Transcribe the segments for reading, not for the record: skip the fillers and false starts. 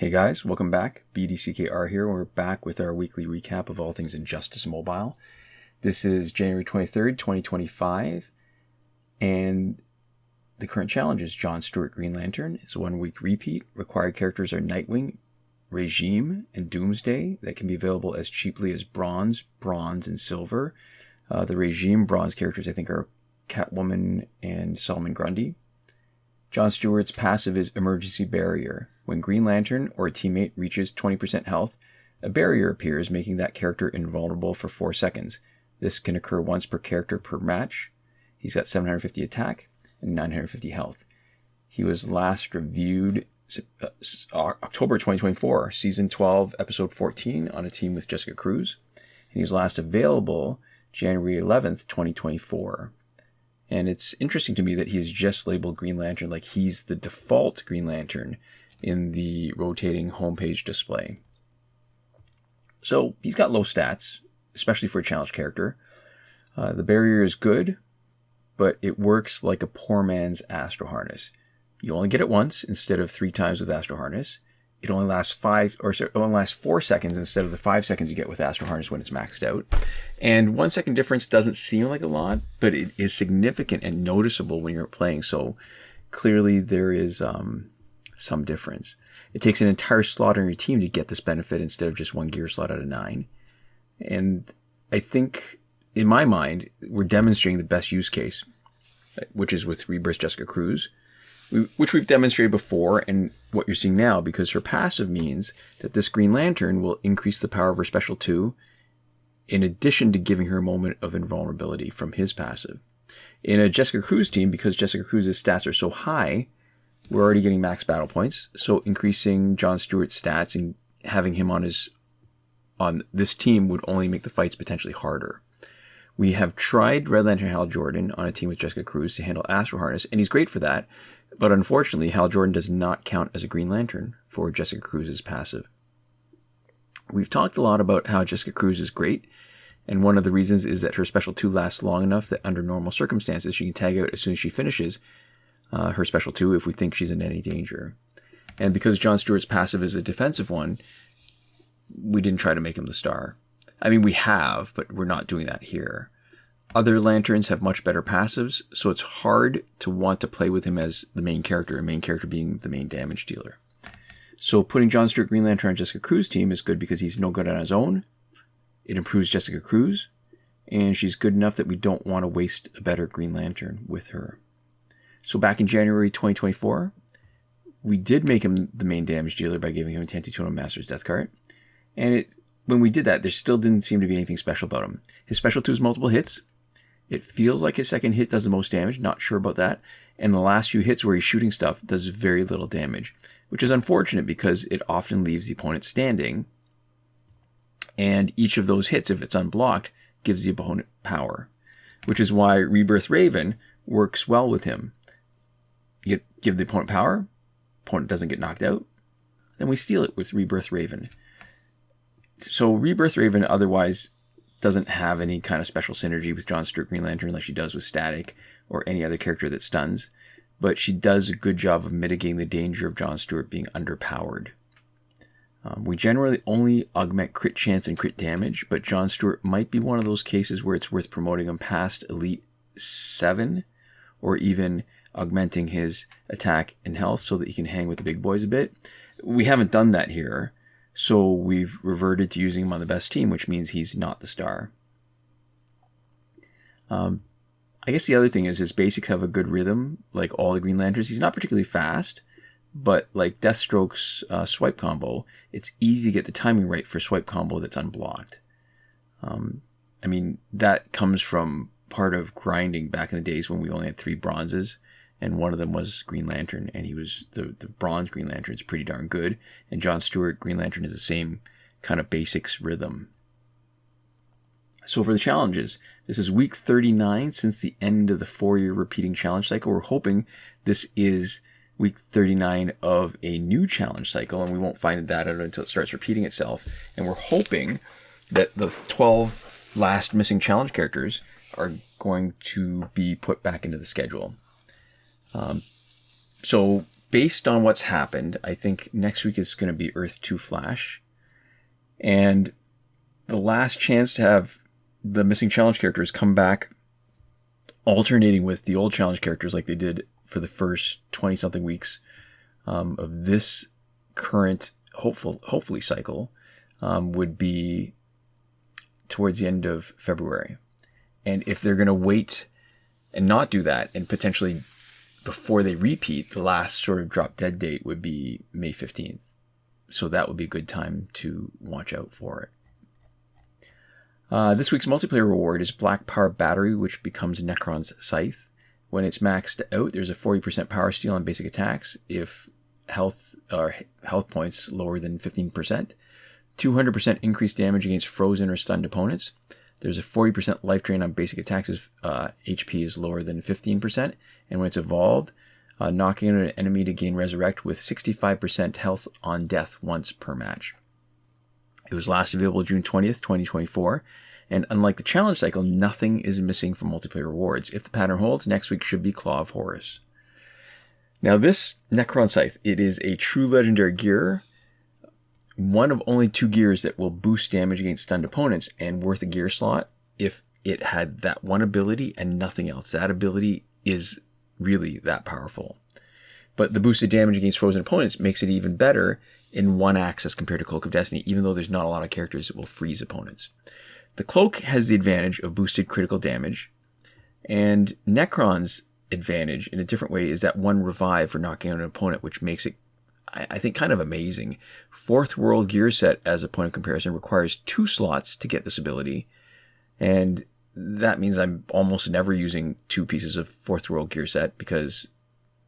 Hey guys, welcome back. BDCKR here. We're back with our weekly recap of all things Injustice Mobile. This is January 23rd, 2025, and the current challenge is John Stewart Green Lantern. It's a 1-week repeat. Required characters are Nightwing, Regime, and Doomsday that can be available as cheaply as Bronze, and Silver. The Regime Bronze characters I think are Catwoman and Solomon Grundy. John Stewart's passive is Emergency Barrier. When Green Lantern or a teammate reaches 20% health, a barrier appears, making that character invulnerable for 4 seconds. This can occur once per character per match. He's got 750 attack and 950 health. He was last reviewed October 2024, Season 12, Episode 14, on a team with Jessica Cruz. And he was last available January 11th, 2024. And it's interesting to me that he's just labeled Green Lantern like he's the default Green Lantern in the rotating homepage display. So he's got low stats, especially for a challenge character. The barrier is good, but it works like a poor man's Astro Harness. You only get it once instead of 3 times with Astro Harness. It only lasts 4 seconds instead of the 5 seconds you get with Astro Harness when it's maxed out. And 1 second difference doesn't seem like a lot, but it is significant and noticeable when you're playing. So clearly there is some difference. It takes an entire slot on your team to get this benefit instead of just 1 gear slot out of 9. And I think, in my mind, we're demonstrating the best use case, which is with Rebirth Jessica Cruz, which we've demonstrated before, and what you're seeing now, because her passive means that this Green Lantern will increase the power of her Special 2, in addition to giving her a moment of invulnerability from his passive. In a Jessica Cruz team, because Jessica Cruz's stats are so high, we're already getting max battle points, so increasing John Stewart's stats and having him on this team would only make the fights potentially harder. We have tried Red Lantern Hal Jordan on a team with Jessica Cruz to handle Astro Harness, and he's great for that. But unfortunately, Hal Jordan does not count as a Green Lantern for Jessica Cruz's passive. We've talked a lot about how Jessica Cruz is great, and one of the reasons is that her Special 2 lasts long enough that under normal circumstances, she can tag out as soon as she finishes her Special 2 if we think she's in any danger. And because John Stewart's passive is a defensive one, we didn't try to make him the star. I mean, we have, but we're not doing that here. Other Lanterns have much better passives, so it's hard to want to play with him as the main character being the main damage dealer. So putting John Stewart Green Lantern on Jessica Cruz's team is good because he's no good on his own. It improves Jessica Cruz, and she's good enough that we don't want to waste a better Green Lantern with her. So back in January 2024, we did make him the main damage dealer by giving him a 10-2 on Master's Death card. And when we did that, there still didn't seem to be anything special about him. His Special 2 is multiple hits. It feels like his second hit does the most damage, not sure about that. And the last few hits where he's shooting stuff does very little damage, which is unfortunate because it often leaves the opponent standing. And each of those hits, if it's unblocked, gives the opponent power, which is why Rebirth Raven works well with him. You give the opponent power, opponent doesn't get knocked out, then we steal it with Rebirth Raven. So Rebirth Raven otherwise doesn't have any kind of special synergy with John Stewart Green Lantern like she does with Static or any other character that stuns, but she does a good job of mitigating the danger of John Stewart being underpowered. We generally only augment crit chance and crit damage, but John Stewart might be one of those cases where it's worth promoting him past Elite 7 or even augmenting his attack and health so that he can hang with the big boys a bit. We haven't done that here. So we've reverted to using him on the best team, which means he's not the star. I guess the other thing is his basics have a good rhythm, like all the Green Lanterns. He's not particularly fast, but like Deathstroke's swipe combo, it's easy to get the timing right for swipe combo that's unblocked. I mean, that comes from part of grinding back in the days when we only had 3 bronzes. And one of them was Green Lantern, and he was the bronze Green Lantern is pretty darn good. And John Stewart Green Lantern is the same kind of basics rhythm. So for the challenges, this is week 39 since the end of the 4-year repeating challenge cycle. We're hoping this is week 39 of a new challenge cycle, and we won't find that out until it starts repeating itself. And we're hoping that the 12 last missing challenge characters are going to be put back into the schedule. So based on what's happened, I think next week is going to be Earth 2 Flash. And the last chance to have the missing challenge characters come back alternating with the old challenge characters like they did for the first 20-something weeks of this current hopefully cycle would be towards the end of February. And if they're going to wait and not do that, and potentially before they repeat, the last sort of drop dead date would be May 15th. So that would be a good time to watch out for it. This week's multiplayer reward is Black Power Battery, which becomes Nekron's Scythe. When it's maxed out, there's a 40% power steal on basic attacks if health points lower than 15%. 200% increased damage against frozen or stunned opponents. There's a 40% life drain on basic attacks if HP is lower than 15%. And when it's evolved, knocking out an enemy to gain resurrect with 65% health on death once per match. It was last available June 20th, 2024. And unlike the challenge cycle, nothing is missing from multiplayer rewards. If the pattern holds, next week should be Claw of Horus. Now this Nekron Scythe, it is a true legendary gear. One of only 2 gears that will boost damage against stunned opponents and worth a gear slot if it had that one ability and nothing else. That ability is really that powerful. But the boosted damage against frozen opponents makes it even better in one axis compared to Cloak of Destiny, even though there's not a lot of characters that will freeze opponents. The Cloak has the advantage of boosted critical damage, and Nekron's advantage in a different way is that one revive for knocking out an opponent, which makes it, I think, kind of amazing. Fourth World gear set as a point of comparison requires 2 slots to get this ability, and that means I'm almost never using 2 pieces of Fourth World gear set because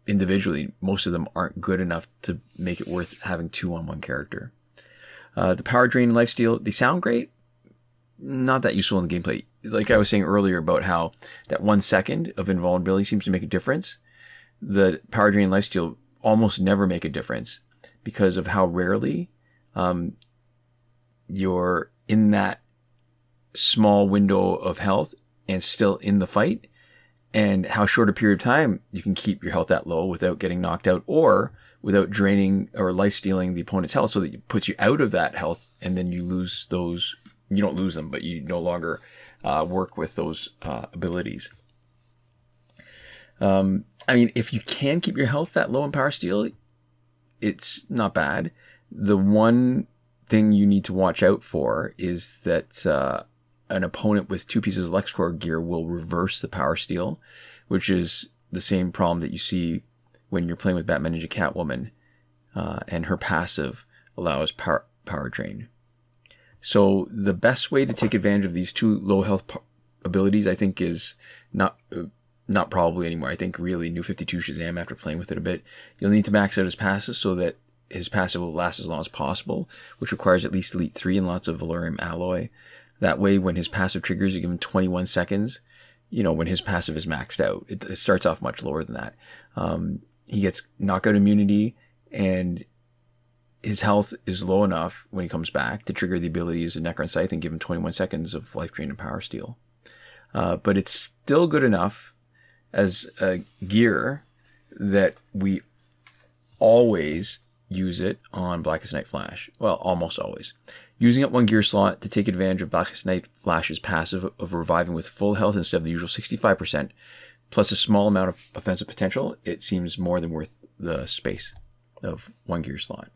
individually most of them aren't good enough to make it worth having 2 on one character. The power drain and lifesteal, they sound great, not that useful in the gameplay. Like I was saying earlier about how that 1 second of invulnerability seems to make a difference. The power drain and lifesteal almost never make a difference because of how rarely you're in that small window of health and still in the fight, and how short a period of time you can keep your health that low without getting knocked out or without draining or life stealing the opponent's health, so that it puts you out of that health and then you lose those. You don't lose them, but you no longer work with those abilities. I mean, if you can keep your health that low in power steal, it's not bad. The one thing you need to watch out for is that an opponent with 2 pieces of LexCorp gear will reverse the power steal, which is the same problem that you see when you're playing with Batman Ninja Catwoman, and her passive allows power drain. So the best way to take advantage of these 2 low health abilities, I think, is not probably anymore. I think really New 52 Shazam, after playing with it a bit, you'll need to max out his passive so that his passive will last as long as possible, which requires at least Elite 3 and lots of Valerium alloy. That way, when his passive triggers, you give him 21 seconds, when his passive is maxed out. It starts off much lower than that. He gets knockout immunity, and his health is low enough when he comes back to trigger the ability to use a Nekron Scythe and give him 21 seconds of life drain and power steal. But it's still good enough as a gear that we always use it on Blackest Night Flash. Well, almost always. Using up 1 gear slot to take advantage of Blackest Night Flash's passive of reviving with full health instead of the usual 65%, plus a small amount of offensive potential, it seems more than worth the space of 1 gear slot.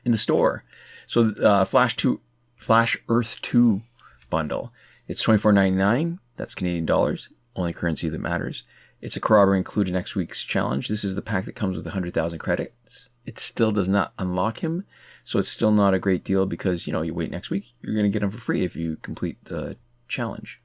In the store, so Flash Earth 2 bundle, it's $24.99. That's Canadian dollars, only currency that matters. It's a corroborate included next week's challenge. This is the pack that comes with 100,000 credits. It still does not unlock him, so it's still not a great deal because, you wait next week, you're going to get him for free if you complete the challenge.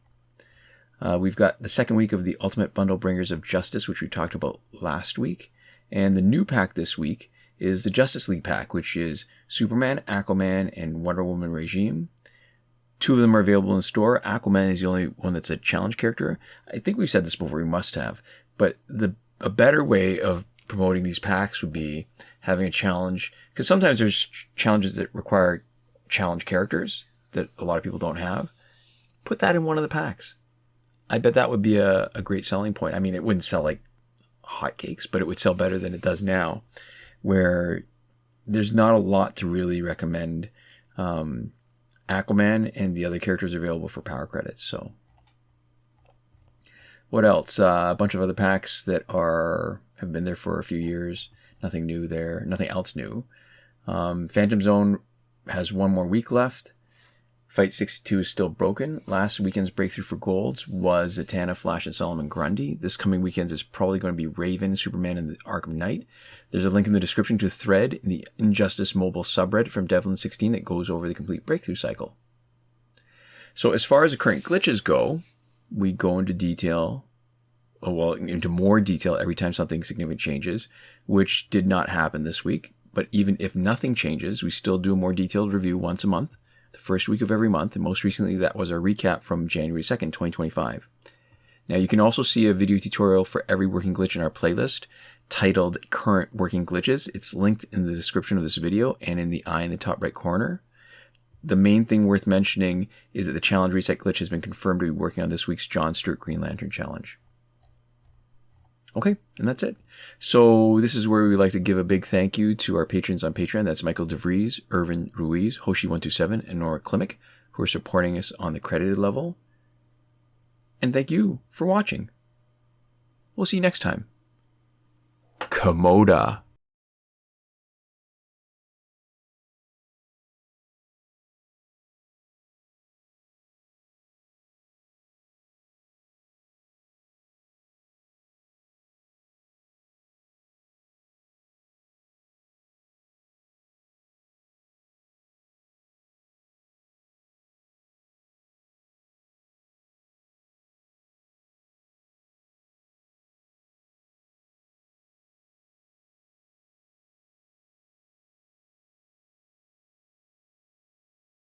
We've got the second week of the Ultimate Bundle Bringers of Justice, which we talked about last week. And the new pack this week is the Justice League pack, which is Superman, Aquaman, and Wonder Woman Regime. 2 of them are available in the store. Aquaman is the only one that's a challenge character. I think we've said this before, we must have. But a better way of promoting these packs would be having a challenge, because sometimes there's challenges that require challenge characters that a lot of people don't have. Put that in one of the packs. I bet that would be a great selling point. I mean, it wouldn't sell like hotcakes, but it would sell better than it does now, where there's not a lot to really recommend. Aquaman and the other characters are available for power credits. So what else? A bunch of other packs that have been there for a few years. Nothing new there. Nothing else new. Phantom Zone has one more week left. Fight 62 is still broken. Last weekend's breakthrough for golds was Zatanna, Flash, and Solomon Grundy. This coming weekend is probably going to be Raven, Superman, and the Arkham Knight. There's a link in the description to a thread in the Injustice mobile subreddit from Devlin16 that goes over the complete breakthrough cycle. So as far as the current glitches go, we go into detail, into more detail every time something significant changes, which did not happen this week. But even if nothing changes, we still do a more detailed review once a month, the first week of every month, and most recently that was our recap from January 2nd, 2025. Now you can also see a video tutorial for every working glitch in our playlist titled Current Working Glitches. It's linked in the description of this video and in the eye in the top right corner. The main thing worth mentioning is that the challenge reset glitch has been confirmed to be working on this week's John Stewart Green Lantern challenge. Okay, and that's it. So this is where we like to give a big thank you to our patrons on Patreon. That's Michael Devries, Irvin, Ruiz, Hoshi127, and Nora Klimek, who are supporting us on the credited level. And thank you for watching. We'll see you next time. Komoda.